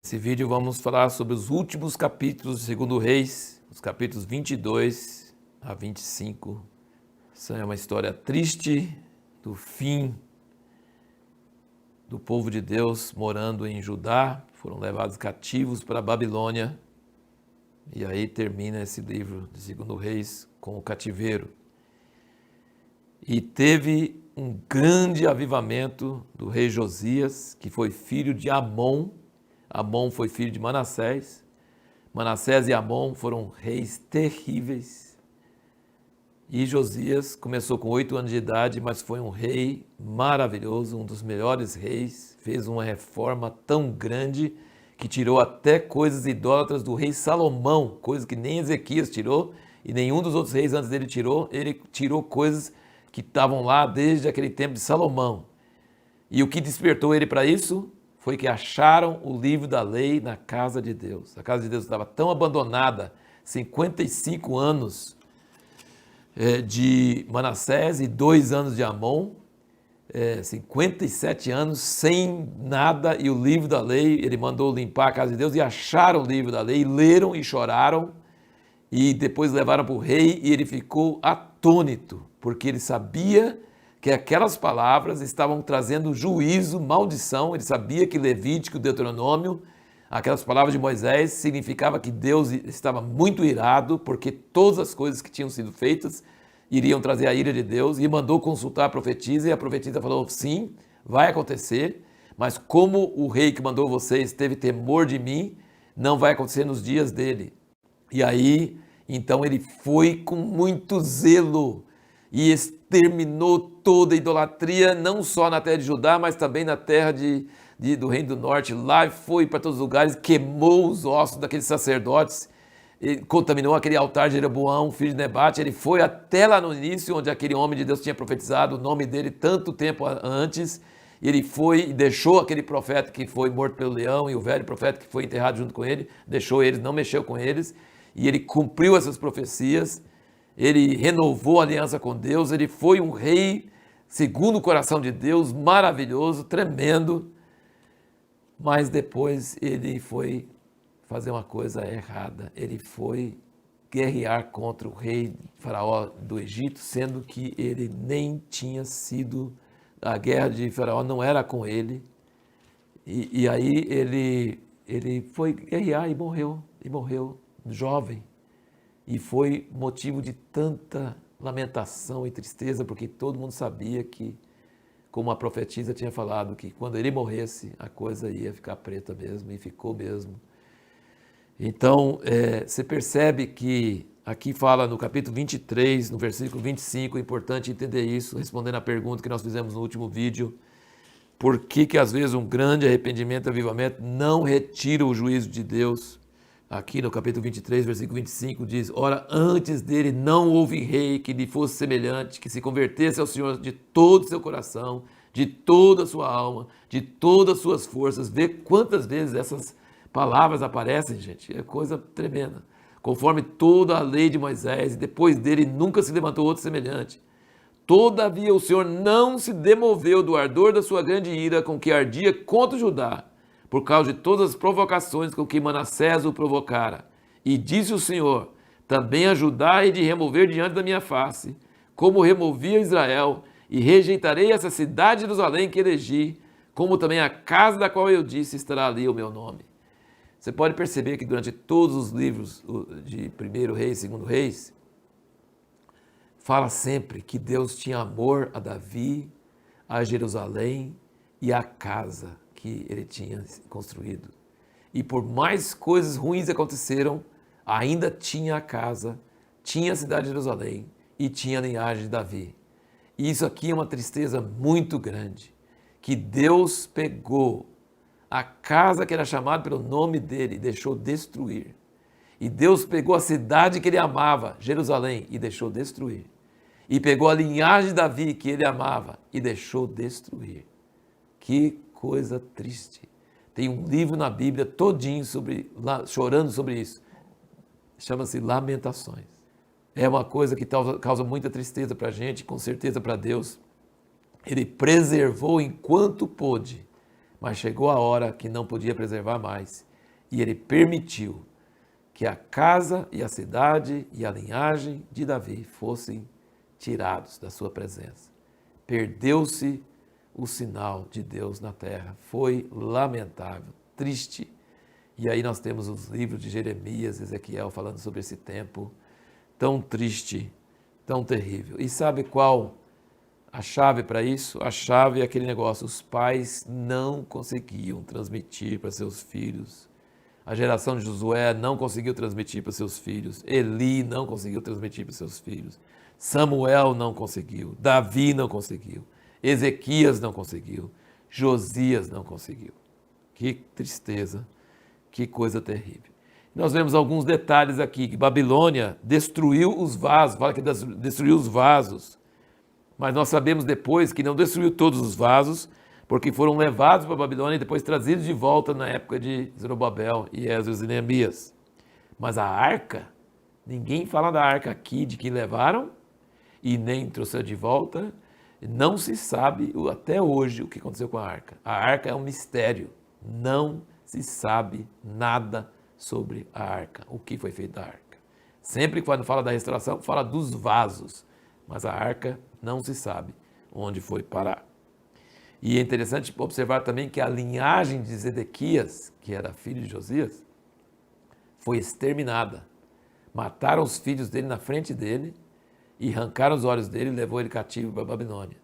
Nesse vídeo vamos falar sobre os últimos capítulos de 2 Reis, os capítulos 22 a 25. Essa é uma história triste do fim do povo de Deus morando em Judá, foram levados cativos para a Babilônia, e aí termina esse livro de 2 Reis com o cativeiro. E teve um grande avivamento do rei Josias, que foi filho de Amon. Amon foi filho de Manassés. Manassés e Amon foram reis terríveis. E Josias começou com 8 anos de idade, mas foi um rei maravilhoso, um dos melhores reis. Fez uma reforma tão grande que tirou até coisas idólatras do rei Salomão, coisas que nem Ezequias tirou e nenhum dos outros reis antes dele tirou. Ele tirou coisas que estavam lá desde aquele tempo de Salomão. E o que despertou ele para isso foi que acharam o livro da lei na casa de Deus. A casa de Deus estava tão abandonada, 55 anos de Manassés e 2 anos de Amon, 57 anos sem nada, e o livro da lei, ele mandou limpar a casa de Deus e acharam o livro da lei, leram e choraram, e depois levaram para o rei e ele ficou atônito, porque ele sabia que aquelas palavras estavam trazendo juízo, maldição. Ele sabia que Levítico, Deuteronômio, aquelas palavras de Moisés, significava que Deus estava muito irado, porque todas as coisas que tinham sido feitas iriam trazer a ira de Deus, e mandou consultar a profetisa, e a profetisa falou, sim, vai acontecer, mas como o rei que mandou vocês teve temor de mim, não vai acontecer nos dias dele. E aí, então ele foi com muito zelo e exterminou toda a idolatria, não só na terra de Judá, mas também na terra do Reino do Norte. Lá foi para todos os lugares, queimou os ossos daqueles sacerdotes, contaminou aquele altar de Jeroboão, filho de Nebate. Ele foi até lá no início, onde aquele homem de Deus tinha profetizado o nome dele tanto tempo antes. Ele foi e deixou aquele profeta que foi morto pelo leão e o velho profeta que foi enterrado junto com ele, deixou eles, não mexeu com eles, e ele cumpriu essas profecias. Ele renovou a aliança com Deus, ele foi um rei segundo o coração de Deus, maravilhoso, tremendo, mas depois ele foi fazer uma coisa errada. Ele foi guerrear contra o rei Faraó do Egito, sendo que ele nem tinha sido, a guerra de Faraó não era com ele, e aí ele foi guerrear e morreu jovem. E foi motivo de tanta lamentação e tristeza, porque todo mundo sabia que, como a profetisa tinha falado, que quando ele morresse, a coisa ia ficar preta mesmo, e ficou mesmo. Então, você percebe que aqui fala no capítulo 23, no versículo 25, é importante entender isso, respondendo à pergunta que nós fizemos no último vídeo, por que às vezes um grande arrependimento e avivamento não retira o juízo de Deus. Aqui no capítulo 23, versículo 25, diz, ora, antes dele não houve rei que lhe fosse semelhante, que se convertesse ao Senhor de todo o seu coração, de toda a sua alma, de todas as suas forças. Vê quantas vezes essas palavras aparecem, gente, é coisa tremenda. Conforme toda a lei de Moisés, e depois dele nunca se levantou outro semelhante. Todavia o Senhor não se demoveu do ardor da sua grande ira com que ardia contra Judá, por causa de todas as provocações com que Manassés o provocara. E disse o Senhor, também ajudai de remover diante da minha face, como removi a Israel, e rejeitarei essa cidade de Jerusalém que elegi, como também a casa da qual eu disse estará ali o meu nome. Você pode perceber que durante todos os livros de 1 Reis e 2 Reis, fala sempre que Deus tinha amor a Davi, a Jerusalém e a casa que ele tinha construído. E por mais coisas ruins aconteceram, ainda tinha a casa, tinha a cidade de Jerusalém e tinha a linhagem de Davi. E isso aqui é uma tristeza muito grande, que Deus pegou a casa que era chamada pelo nome dele e deixou destruir. E Deus pegou a cidade que ele amava, Jerusalém, e deixou destruir. E pegou a linhagem de Davi que ele amava e deixou destruir. Que coisa triste. Tem um livro na Bíblia todinho chorando sobre isso. Chama-se Lamentações. É uma coisa que causa muita tristeza para a gente, com certeza para Deus. Ele preservou enquanto pôde, mas chegou a hora que não podia preservar mais. e ele permitiu que a casa e a cidade e a linhagem de Davi fossem tirados da sua presença. Perdeu-se o sinal de Deus na terra. Foi lamentável, triste. E aí nós temos os livros de Jeremias, Ezequiel falando sobre esse tempo tão triste, tão terrível. E sabe qual a chave para isso? A chave é aquele negócio, os pais não conseguiam transmitir para seus filhos. A geração de Josué não conseguiu transmitir para seus filhos. Eli não conseguiu transmitir para seus filhos. Samuel não conseguiu. Davi não conseguiu. Ezequias não conseguiu. Josias não conseguiu. Que tristeza, que coisa terrível. Nós vemos alguns detalhes aqui, que Babilônia destruiu os vasos, fala que destruiu os vasos. Mas nós sabemos depois que não destruiu todos os vasos, porque foram levados para a Babilônia e depois trazidos de volta na época de Zorobabel e Esdras e Neemias. Mas a arca, ninguém fala da arca aqui, de que levaram e nem trouxeram de volta. Não se sabe até hoje o que aconteceu com a arca. A arca é um mistério. Não se sabe nada sobre a arca, o que foi feito da arca. Sempre quando fala da restauração, fala dos vasos, mas a arca não se sabe onde foi parar. E é interessante observar também que a linhagem de Zedequias, que era filho de Josias, foi exterminada. Mataram os filhos dele na frente dele e arrancaram os olhos dele e levou ele cativo para a Babilônia.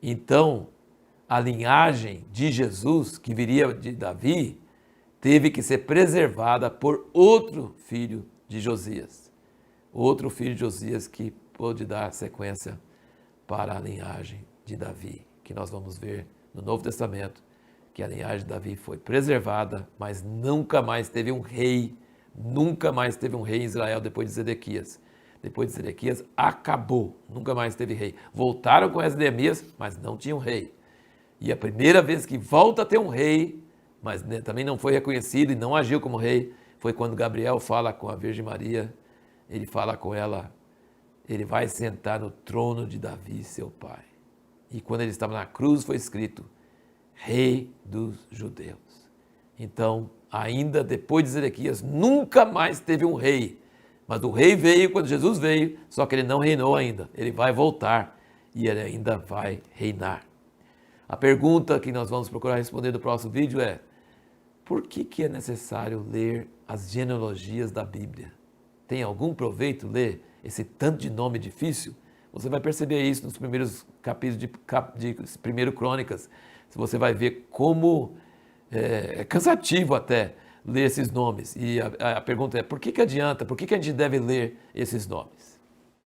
Então, a linhagem de Jesus, que viria de Davi, teve que ser preservada por outro filho de Josias. Outro filho de Josias que pôde dar sequência para a linhagem de Davi, que nós vamos ver no Novo Testamento, que a linhagem de Davi foi preservada, mas nunca mais teve um rei em Israel depois de Zedequias. Depois de Zedequias, acabou, nunca mais teve rei. Voltaram com Neemias, mas não tinham rei. E a primeira vez que volta a ter um rei, mas também não foi reconhecido e não agiu como rei, foi quando Gabriel fala com a Virgem Maria, ele fala com ela, ele vai sentar no trono de Davi, seu pai. E quando ele estava na cruz foi escrito, Rei dos Judeus. Então, ainda depois de Zedequias, nunca mais teve um rei. Mas o rei veio quando Jesus veio, só que ele não reinou ainda. Ele vai voltar e ele ainda vai reinar. A pergunta que nós vamos procurar responder no próximo vídeo é, por que é necessário ler as genealogias da Bíblia? Tem algum proveito ler esse tanto de nome difícil? Você vai perceber isso nos primeiros capítulos de 1 Crônicas. Você vai ver como é cansativo até ler esses nomes. E a pergunta é, por que adianta? Por que a gente deve ler esses nomes?